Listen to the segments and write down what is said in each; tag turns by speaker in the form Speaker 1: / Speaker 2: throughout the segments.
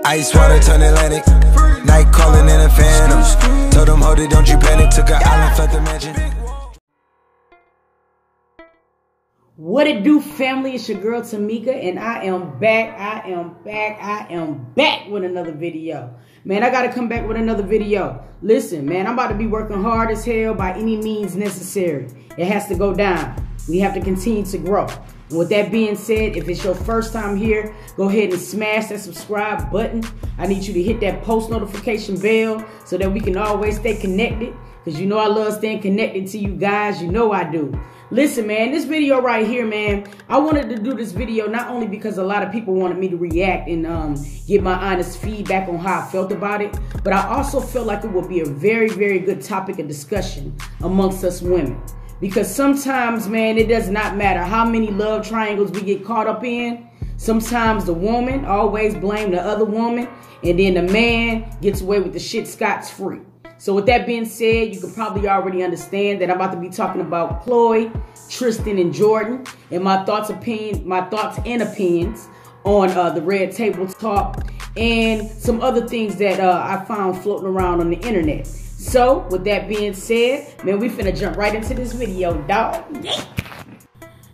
Speaker 1: Ice water turn Atlantic. Night calling in a phantom. Told them, hold it, don't you panic. Took an island, left the mansion.
Speaker 2: What it do, family? It's your girl Tamika, and I am back with another video. Man, I gotta come back with another video. Listen, man, I'm about to be working hard as hell by any means necessary. It has to go down. We have to continue to grow. And with that being said, if it's your first time here, go ahead and smash that subscribe button. I need you to hit that post notification bell so that we can always stay connected. Because you know I love staying connected to you guys. You know I do. Listen, man, this video right here, man, I wanted to do this video not only because a lot of people wanted me to react and get my honest feedback on how I felt about it, but I also felt like it would be a very, very good topic of discussion amongst us women. Because sometimes, man, it does not matter how many love triangles we get caught up in. Sometimes the woman always blame the other woman, and then the man gets away with the shit scot-free. So with that being said, you can probably already understand that I'm about to be talking about KHLOE, Tristan, and Jordyn, and my thoughts and opinions on the Red Table Talk and some other things that I found floating around on the internet. So with that being said, man, we finna jump right into this video, dog.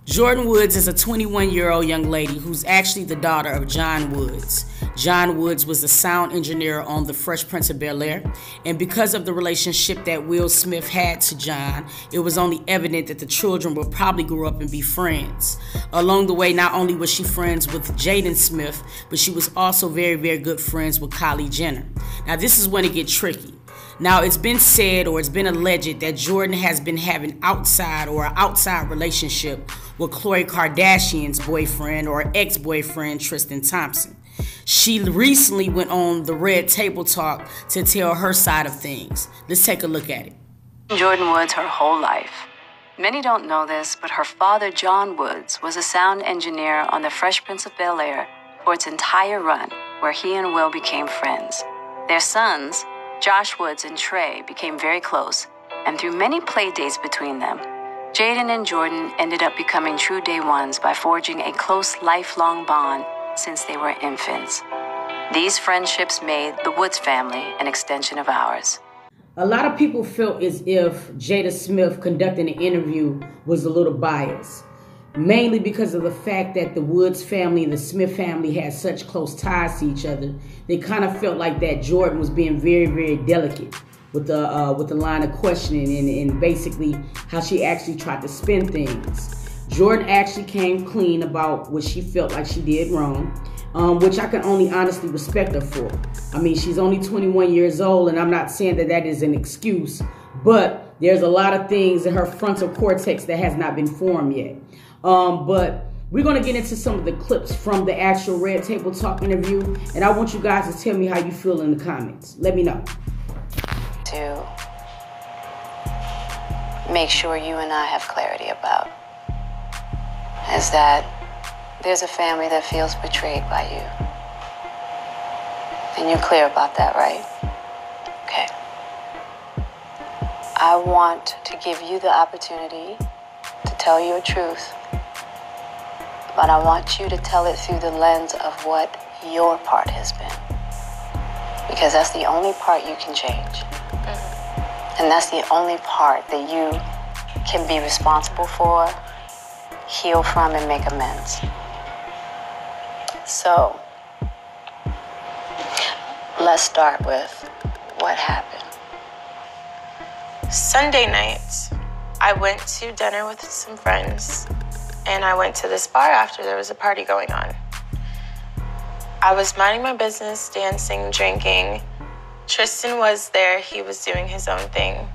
Speaker 2: Jordyn Woods is a 21-year-old young lady who's actually the daughter of John Woods. John Woods was the sound engineer on The Fresh Prince of Bel-Air, and because of the relationship that Will Smith had to John, it was only evident that the children would probably grow up and be friends. Along the way, not only was she friends with Jaden Smith, but she was also very, very good friends with Kylie Jenner. Now, this is when it gets tricky. Now, it's been said or it's been alleged that Jordyn has been having an outside relationship with Khloe Kardashian's boyfriend or ex-boyfriend, Tristan Thompson. She recently went on the Red Table Talk to tell her side of things. Let's take a look at it.
Speaker 3: Jordyn Woods her whole life. Many don't know this, but her father, John Woods, was a sound engineer on The Fresh Prince of Bel-Air for its entire run, where he and Will became friends. Their sons, Josh Woods and Trey, became very close, and through many play dates between them, Jaden and Jordyn ended up becoming true day ones by forging a close, lifelong bond since they were infants. These friendships made the Woods family an extension of ours.
Speaker 2: A lot of people felt as if Jada Smith conducting the interview was a little biased, mainly because of the fact that the Woods family and the Smith family had such close ties to each other. They kind of felt like that Jordyn was being very, very delicate with the line of questioning and basically how she actually tried to spin things. Jordyn actually came clean about what she felt like she did wrong, which I can only honestly respect her for. I mean, she's only 21 years old, and I'm not saying that that is an excuse, but there's a lot of things in her frontal cortex that has not been formed yet. But we're going to get into some of the clips from the actual Red Table Talk interview, and I want you guys to tell me how you feel in the comments. Let me know.
Speaker 3: To make sure you and I have clarity about is that there's a family that feels betrayed by you. And you're clear about that, right? Okay. I want to give you the opportunity to tell your truth, but I want you to tell it through the lens of what your part has been. Because that's the only part you can change. And that's the only part that you can be responsible for, heal from, and make amends. So, let's start with what happened.
Speaker 4: Sunday night, I went to dinner with some friends, and I went to this bar after there was a party going on. I was minding my business, dancing, drinking. Tristan was there, he was doing his own thing.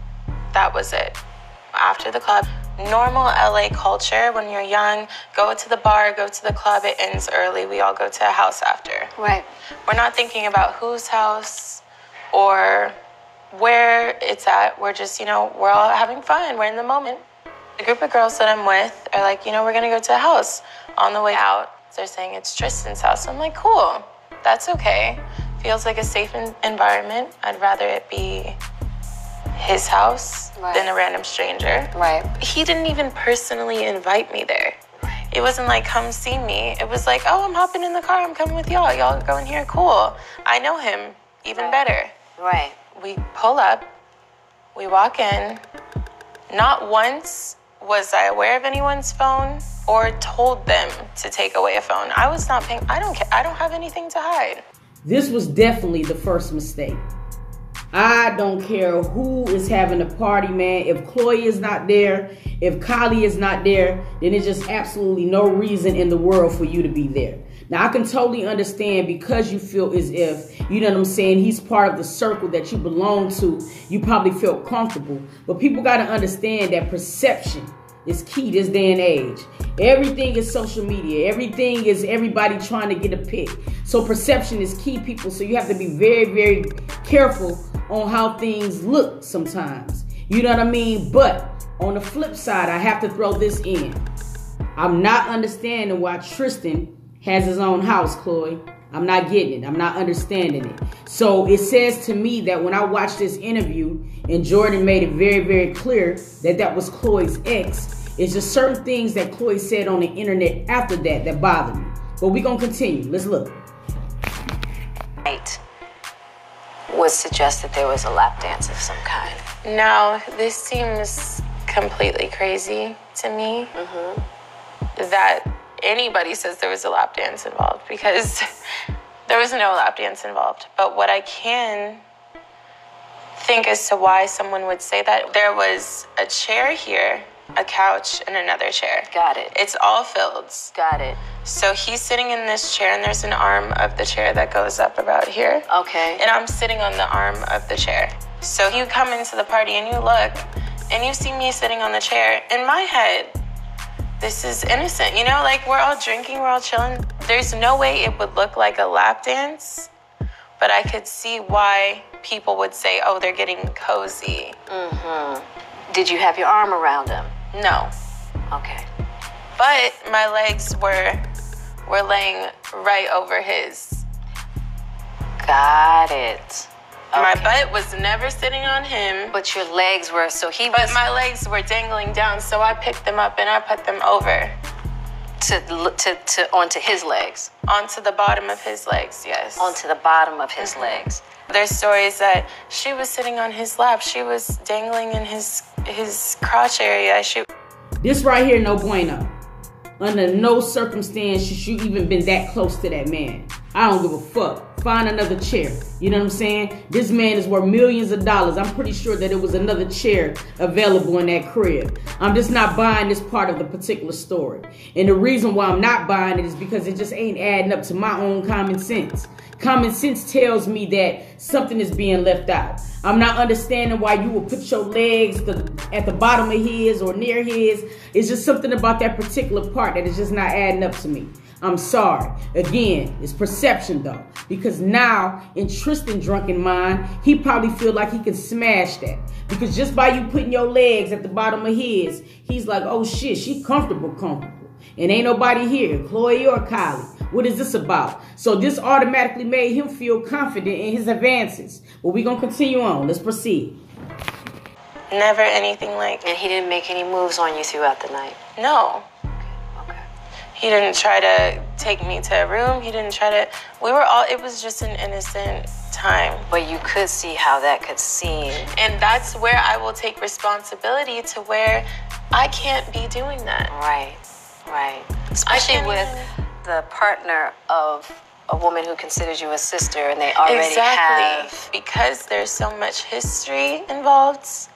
Speaker 4: That was it. After the club, normal LA culture, when you're young, go to the bar, go to the club, it ends early, we all go to a house after.
Speaker 3: Right.
Speaker 4: We're not thinking about whose house or where it's at. We're just, we're all having fun, we're in the moment. The group of girls that I'm with are like, we're gonna go to a house. On the way out, they're saying it's Tristan's house. I'm like, cool, that's okay. Feels like a safe environment. I'd rather it be his house than a random stranger.
Speaker 3: Right.
Speaker 4: He didn't even personally invite me there.
Speaker 3: Right.
Speaker 4: It wasn't like, come see me. It was like, oh, I'm hopping in the car. I'm coming with y'all. Y'all going here? Cool. I know him even better.
Speaker 3: Right.
Speaker 4: We pull up. We walk in. Not once was I aware of anyone's phone or told them to take away a phone. I was not paying. I don't care. I don't have anything to hide.
Speaker 2: This was definitely the first mistake. I don't care who is having a party, man. If KHLOE is not there, if Kylie is not there, then there's just absolutely no reason in the world for you to be there. Now, I can totally understand because you feel as if, you know what I'm saying, he's part of the circle that you belong to. You probably feel comfortable. But people got to understand that perception is key this day and age. Everything is social media. Everything is everybody trying to get a pic. So perception is key, people. So you have to be very, very careful on how things look sometimes. You know what I mean? But on the flip side, I have to throw this in. I'm not understanding why Tristan has his own house, KHLOE. I'm not getting it. I'm not understanding it. So it says to me that when I watched this interview and Jordyn made it very, very clear that that was KHLOE's ex, it's just certain things that KHLOE said on the internet after that bothered me. But we're going to continue. Let's look.
Speaker 3: Right. Would suggest that there was a lap dance of some kind.
Speaker 4: Now, this seems completely crazy to me that anybody says there was a lap dance involved, because there was no lap dance involved. But what I can think as to why someone would say that, there was a chair here, a couch, and another chair.
Speaker 3: Got it.
Speaker 4: It's all filled.
Speaker 3: Got it.
Speaker 4: So he's sitting in this chair, and there's an arm of the chair that goes up about here.
Speaker 3: Okay.
Speaker 4: And I'm sitting on the arm of the chair. So you come into the party and you look, and you see me sitting on the chair. In my head, this is innocent, you know? Like, we're all drinking, we're all chilling. There's no way it would look like a lap dance, but I could see why people would say, oh, they're getting cozy.
Speaker 3: Did you have your arm around him?
Speaker 4: No.
Speaker 3: Okay.
Speaker 4: But my legs were laying right over his.
Speaker 3: Got it. Okay.
Speaker 4: My butt was never sitting on him.
Speaker 3: But your legs were, so he
Speaker 4: But
Speaker 3: was...
Speaker 4: my legs were dangling down, so I picked them up and I put them over.
Speaker 3: Onto his legs.
Speaker 4: Onto the bottom of his legs, yes.
Speaker 3: Onto the bottom of his legs.
Speaker 4: There's stories that she was sitting on his lap. She was dangling in his crotch area.
Speaker 2: This right here, no bueno. Under no circumstance should you even been that close to that man. I don't give a fuck. Find another chair. You know what I'm saying? This man is worth millions of dollars. I'm pretty sure that it was another chair available in that crib. I'm just not buying this part of the particular story. And the reason why I'm not buying it is because it just ain't adding up to my own common sense. Common sense tells me that something is being left out. I'm not understanding why you would put your legs at the bottom of his or near his. It's just something about that particular part that is just not adding up to me. I'm sorry. Again, it's perception though. Because now, in Tristan's drunken mind, he probably feel like he can smash that. Because just by you putting your legs at the bottom of his, he's like, oh shit, she comfortable. And ain't nobody here, KHLOE or Kylie. What is this about? So this automatically made him feel confident in his advances. But we're going to continue on. Let's proceed.
Speaker 4: Never anything like...
Speaker 3: And he didn't make any moves on you throughout the night?
Speaker 4: No.
Speaker 3: Okay.
Speaker 4: He didn't try to take me to a room. He didn't try to... It was just an innocent time.
Speaker 3: But you could see how that could seem.
Speaker 4: And that's where I will take responsibility to where I can't be doing that.
Speaker 3: Right. Especially with the partner of a woman who considers you a sister and they already have...
Speaker 4: Because there's so much history involved.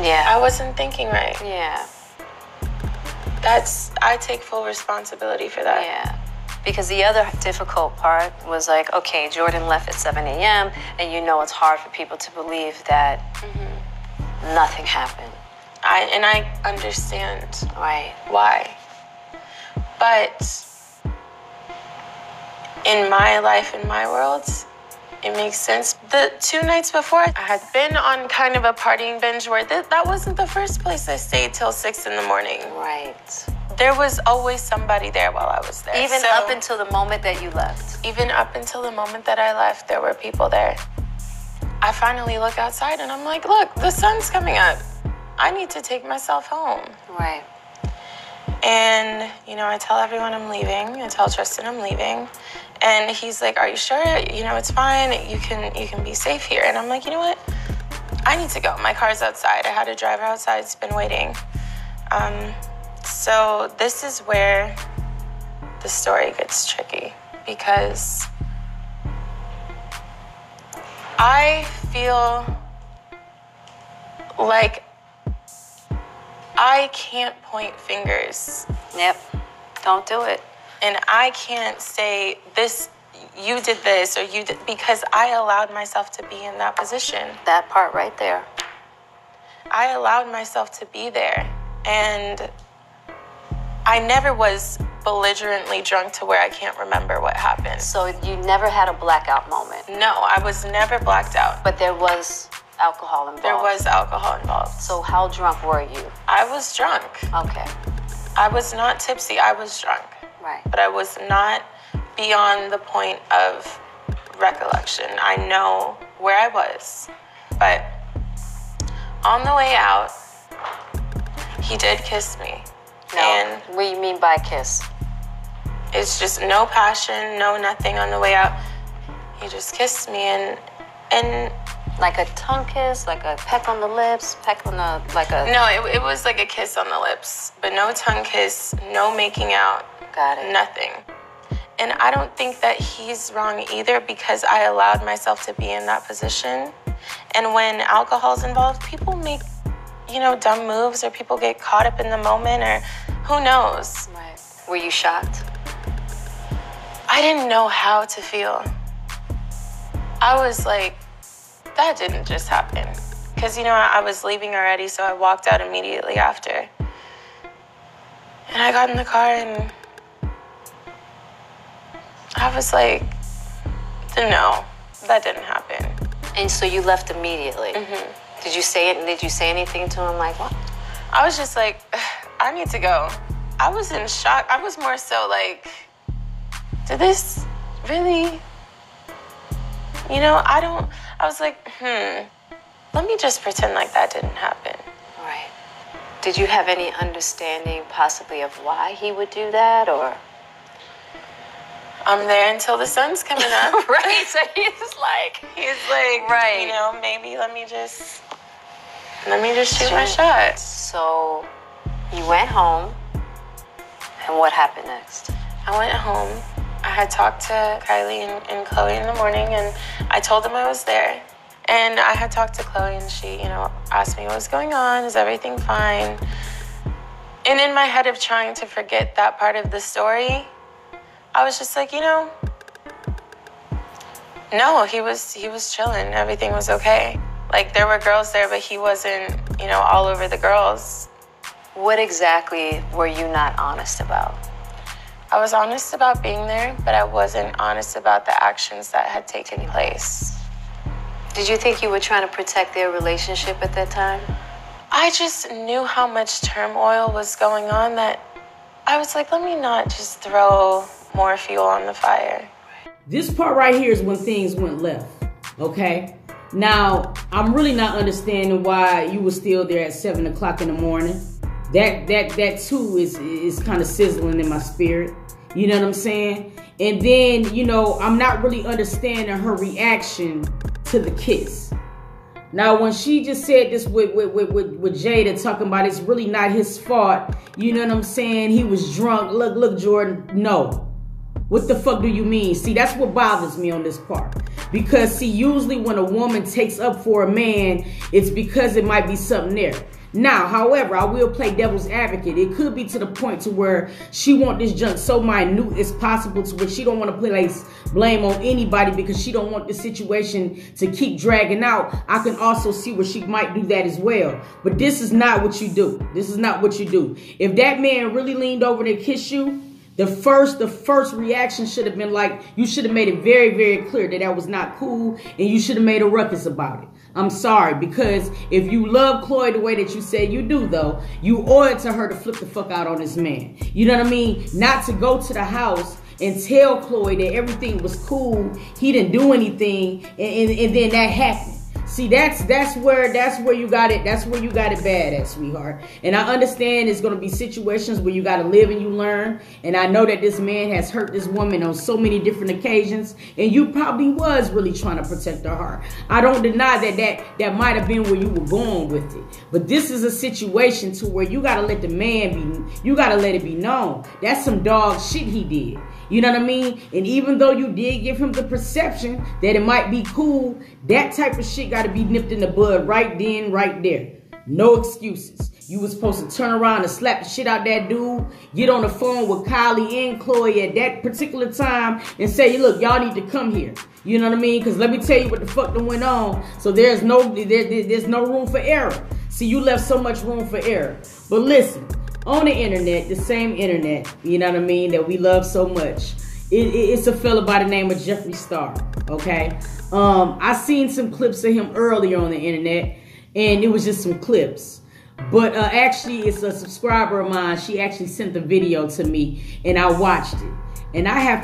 Speaker 3: Yeah.
Speaker 4: I wasn't thinking right.
Speaker 3: Yeah.
Speaker 4: I take full responsibility for that.
Speaker 3: Yeah. Because the other difficult part was like, okay, Jordyn left at 7 a.m. and you know it's hard for people to believe that nothing happened.
Speaker 4: I understand why. But in my life, in my world, it makes sense. The 2 nights before, I had been on kind of a partying binge where that wasn't the first place I stayed till 6 in the morning.
Speaker 3: Right.
Speaker 4: There was always somebody there while I was there.
Speaker 3: Even up until the moment that you left?
Speaker 4: Even up until the moment that I left, there were people there. I finally look outside and I'm like, look, the sun's coming up. I need to take myself home.
Speaker 3: Right.
Speaker 4: And, you know, I tell everyone I'm leaving. I tell Tristan I'm leaving. And he's like, are you sure? You know, it's fine. You can be safe here. And I'm like, you know what? I need to go. My car's outside. I had a driver outside. It's been waiting. So this is where the story gets tricky, because I feel like I can't point fingers.
Speaker 3: Yep, don't do it.
Speaker 4: And I can't say this, you did this, or you did, because I allowed myself to be in that position.
Speaker 3: That part right there.
Speaker 4: I allowed myself to be there. And I never was belligerently drunk to where I can't remember what happened.
Speaker 3: So you never had a blackout moment?
Speaker 4: No, I was never blacked out.
Speaker 3: But there was alcohol involved?
Speaker 4: There was alcohol involved.
Speaker 3: So how drunk were you?
Speaker 4: I was drunk.
Speaker 3: Okay.
Speaker 4: I was not tipsy, I was drunk.
Speaker 3: Right.
Speaker 4: But I was not beyond the point of recollection. I know where I was. But on the way out, he did kiss me.
Speaker 3: No,
Speaker 4: and
Speaker 3: what do you mean by kiss?
Speaker 4: It's just no passion, no nothing on the way out. He just kissed me and
Speaker 3: like a tongue kiss, like a peck on the lips, peck on the, like a...
Speaker 4: No, it was like a kiss on the lips, but no tongue kiss, no making out.
Speaker 3: Got it.
Speaker 4: Nothing. And I don't think that he's wrong either, because I allowed myself to be in that position. And when alcohol's involved, people make, you know, dumb moves, or people get caught up in the moment, or who knows.
Speaker 3: Right. Were you shocked?
Speaker 4: I didn't know how to feel. I was like, that didn't just happen. Because, you know, I was leaving already, so I walked out immediately after. And I got in the car and I was like, no, that didn't happen.
Speaker 3: And so you left immediately?
Speaker 4: Mm-hmm.
Speaker 3: Did you say anything to him like, what?
Speaker 4: I was just like, I need to go. I was in shock. I was more so like, did this really, you know, I was like, let me just pretend like that didn't happen.
Speaker 3: Right. Did you have any understanding possibly of why he would do that, or?
Speaker 4: I'm there until the sun's coming up.
Speaker 3: Right, so he's like,
Speaker 4: right. You know, maybe let me just shoot my shot.
Speaker 3: So you went home, and what happened next?
Speaker 4: I went home. I had talked to Kylie and Chloe in the morning, and I told them I was there. And I had talked to Chloe, and she, you know, asked me what was going on, is everything fine? And in my head of trying to forget that part of the story, I was just like, you know, no, he was chilling. Everything was okay. Like, there were girls there, but he wasn't, you know, all over the girls.
Speaker 3: What exactly were you not honest about?
Speaker 4: I was honest about being there, but I wasn't honest about the actions that had taken place.
Speaker 3: Did you think you were trying to protect their relationship at that time?
Speaker 4: I just knew how much turmoil was going on that I was like, let me not just throw more fuel on the fire.
Speaker 2: This part right here is when things went left, okay? Now, I'm really not understanding why you were still there at 7 o'clock in the morning. That too is kind of sizzling in my spirit. You know what I'm saying? And then, you know, I'm not really understanding her reaction to the kiss. Now, when she just said this with Jada, talking about it's really not his fault, you know what I'm saying? He was drunk. Look, Jordyn, no. What the fuck do you mean? See, that's what bothers me on this part. Because, see, usually when a woman takes up for a man, it's because it might be something there. Now, however, I will play devil's advocate. It could be to the point to where she want this junk so minute as possible to where she don't want to place blame on anybody because she don't want the situation to keep dragging out. I can also see where she might do that as well. But this is not what you do. This is not what you do. If that man really leaned over to kiss you, the first reaction should have been like, you should have made it very, very clear that that was not cool and you should have made a ruckus about it. I'm sorry, because if you love Chloe the way that you say you do, though, you owe it to her to flip the fuck out on this man. You know what I mean? Not to go to the house and tell Chloe that everything was cool, he didn't do anything, and then that happened. See, that's where you got it. That's where you got it bad at, sweetheart. And I understand it's gonna be situations where you gotta live and you learn. And I know that this man has hurt this woman on so many different occasions, and you probably was really trying to protect her heart. I don't deny that might have been where you were going with it. But this is a situation to where you gotta let the man be. You gotta let it be known that's some dog shit he did. You know what I mean? And even though you did give him the perception that it might be cool, that type of shit got to be nipped in the bud right then, right there. No excuses. You was supposed to turn around and slap the shit out that dude, get on the phone with Kylie and Chloe at that particular time and say, look, y'all need to come here. You know what I mean? Because let me tell you what the fuck that went on. So there's no room for error. See, you left so much room for error. But listen. On the internet, the same internet, you know what I mean, that we love so much. It's a fella by the name of Jeffree Star, okay? I seen some clips of him earlier on the internet, and it was just some clips. But actually, it's a subscriber of mine. She actually sent the video to me, and I watched it. And I have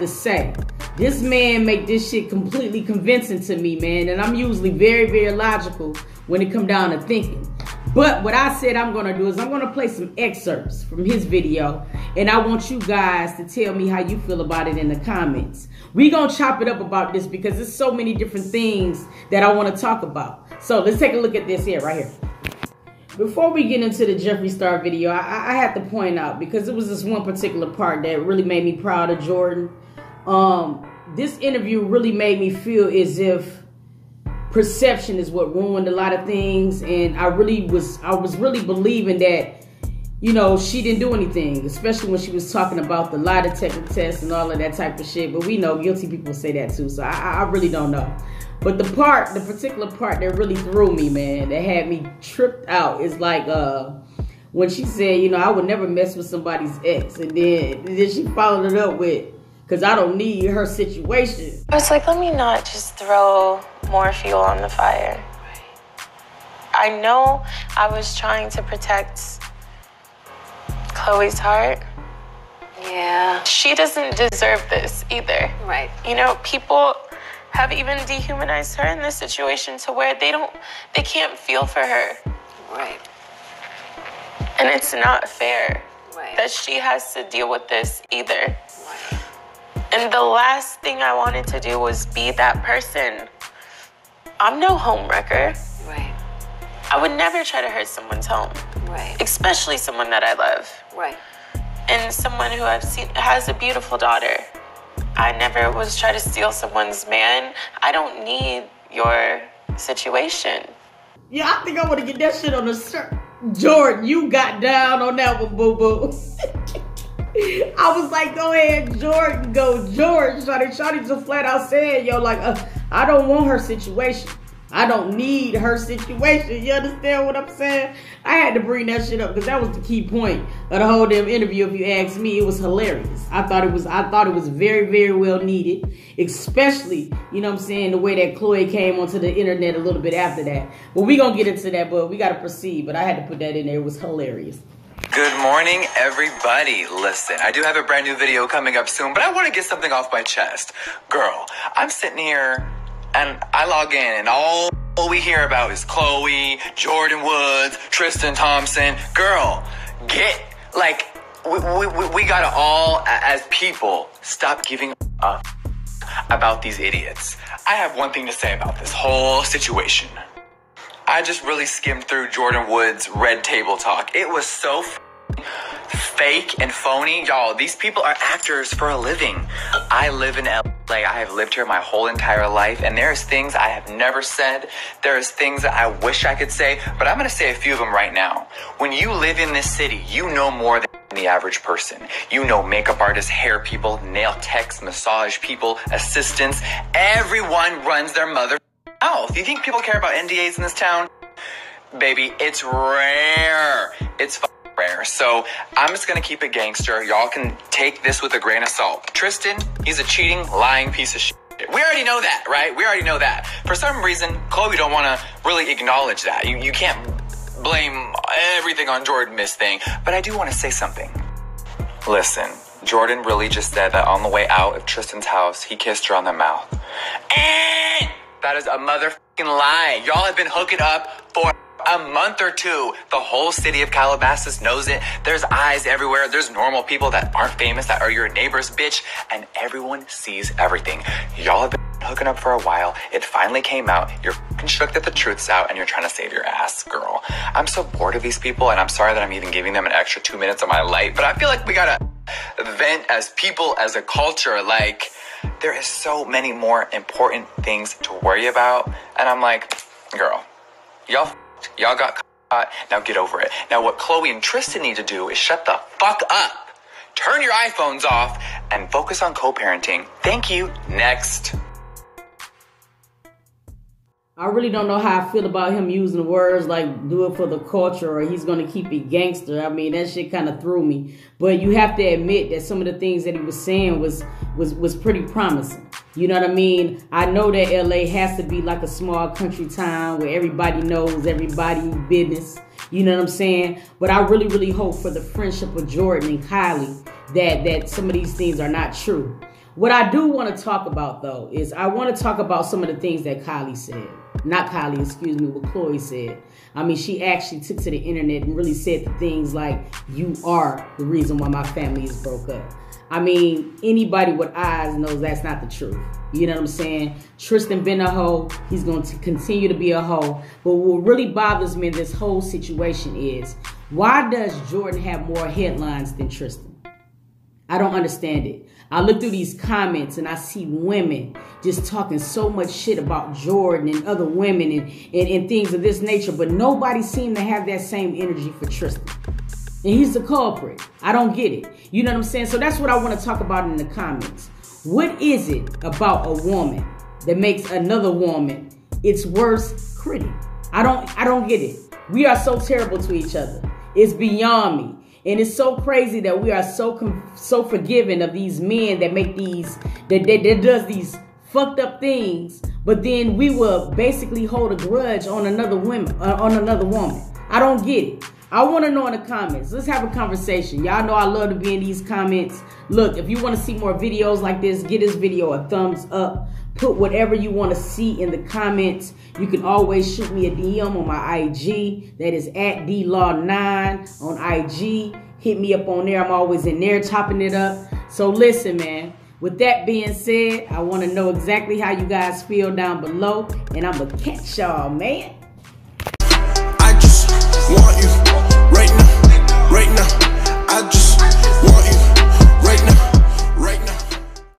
Speaker 2: to say, this man make this shit completely convincing to me, man. And I'm usually very, very logical when it come down to thinking. But what I said I'm going to do is I'm going to play some excerpts from his video. And I want you guys to tell me how you feel about it in the comments. We're going to chop it up about this because there's so many different things that I want to talk about. So let's take a look at this here, right here. Before we get into the Jeffree Star video, I have to point out, because it was this one particular part that really made me proud of Jordyn. This interview really made me feel as if perception is what ruined a lot of things, and I was really believing that, you know, she didn't do anything, especially when she was talking about the lie detector test and all of that type of shit. But we know guilty people say that too, so I really don't know. But the particular part that really threw me, man, that had me tripped out is like when she said, you know, I would never mess with somebody's ex, and then she followed it up with, because I don't need her situation.
Speaker 4: I was like, let me not just throw more fuel on the fire. I know I was trying to protect Chloe's heart.
Speaker 3: Yeah.
Speaker 4: She doesn't deserve this either.
Speaker 3: Right.
Speaker 4: You know, people have even dehumanized her in this situation to where they can't feel for her.
Speaker 3: Right.
Speaker 4: And it's not fair
Speaker 3: Right.
Speaker 4: that she has to deal with this either.
Speaker 3: Right.
Speaker 4: And the last thing I wanted to do was be that person. I'm no homewrecker.
Speaker 3: Right.
Speaker 4: I would never try to hurt someone's home.
Speaker 3: Right.
Speaker 4: Especially someone that I love.
Speaker 3: Right.
Speaker 4: And someone who I've seen has a beautiful daughter. I never was trying to steal someone's man. I don't need your situation.
Speaker 2: Yeah, I think I want to get that shit on the shirt. Jordyn, you got down on that one, boo-boo. I was like, go ahead, Jordyn, go, George. Shawty just flat out said, yo, like, I don't want her situation. I don't need her situation. You understand what I'm saying? I had to bring that shit up because that was the key point of the whole damn interview. If you ask me, it was hilarious. I thought it was very, very well needed, especially, you know what I'm saying, the way that Chloe came onto the internet a little bit after that. But we gonna get into that, but we gotta proceed. But I had to put that in there. It was hilarious.
Speaker 5: Good morning, everybody. Listen, I do have a brand new video coming up soon, but I want to get something off my chest. Girl, I'm sitting here and I log in and all we hear about is Chloe, Jordyn Woods, Tristan Thompson. Girl, we gotta all, as people, stop giving a about these idiots. I have one thing to say about this whole situation. I just really skimmed through Jordyn Woods' Red Table Talk. It was so fake and phony. Y'all, these people are actors for a living. I live in LA. I have lived here my whole entire life, and there's things I have never said. There's things that I wish I could say, but I'm gonna say a few of them right now. When you live in this city, you know more than the average person. You know makeup artists, hair people, nail techs, massage people, assistants. Everyone runs their mother mouth. You think people care about NDAs in this town? Baby, it's rare. It's rare. So I'm just gonna keep it gangster. Y'all can take this with a grain of salt. Tristan, he's a cheating, lying piece of shit. We already know that, right? We already know that. For some reason, Chloe don't want to really acknowledge that. You can't blame everything on Jordyn Miss thing. But I do want to say something. Listen, Jordyn really just said that on the way out of Tristan's house, he kissed her on the mouth. And That is a motherfucking lie. Y'all have been hooking up for a month or two. The whole city of Calabasas knows it. There's eyes everywhere. There's normal people that aren't famous that are your neighbors, bitch. And everyone sees everything. Y'all have been hooking up for a while. It finally came out. You're fucking shook that the truth's out and you're trying to save your ass, girl. I'm so bored of these people, and I'm sorry that I'm even giving them an extra 2 minutes of my life, but I feel like we gotta vent as people, as a culture. Like, there is so many more important things to worry about. And I'm like, girl, y'all got caught. Now get over it. Now what KHLOE and Tristan need to do is shut the fuck up. Turn your iPhones off and focus on co-parenting. Thank you. Next.
Speaker 2: I really don't know how I feel about him using words like do it for the culture or he's going to keep it gangster. I mean, that shit kind of threw me. But you have to admit that some of the things that he was saying was pretty promising. You know what I mean? I know that LA has to be like a small country town where everybody knows everybody's business. You know what I'm saying? But I really, really hope for the friendship of Jordyn and Kylie that some of these things are not true. What I do want to talk about, though, is I want to talk about some of the things that Kylie said. Not Kylie, excuse me, what KHLOE said. I mean, she actually took to the internet and really said the things like, you are the reason why my family is broke up. I mean, anybody with eyes knows that's not the truth. You know what I'm saying? Tristan been a hoe. He's going to continue to be a hoe. But what really bothers me in this whole situation is, why does Jordyn have more headlines than Tristan? I don't understand it. I look through these comments and I see women just talking so much shit about Jordyn and other women and things of this nature, but nobody seemed to have that same energy for Tristan. And he's the culprit. I don't get it. You know what I'm saying? So that's what I want to talk about in the comments. What is it about a woman that makes another woman its worst critic? I don't get it. We are so terrible to each other. It's beyond me. And it's so crazy that we are so forgiving of these men that make these, that does these fucked up things, but then we will basically hold a grudge on another woman. I don't get it. I want to know in the comments. Let's have a conversation. Y'all know I love to be in these comments. Look, if you want to see more videos like this, give this video a thumbs up. Put whatever you want to see in the comments. You can always shoot me a DM on my IG. That is at DLaw9 on IG. Hit me up on there. I'm always in there chopping it up. So listen, man. With that being said, I want to know exactly how you guys feel down below. And I'm going to catch y'all, man.
Speaker 1: I just want you right now, right now. I just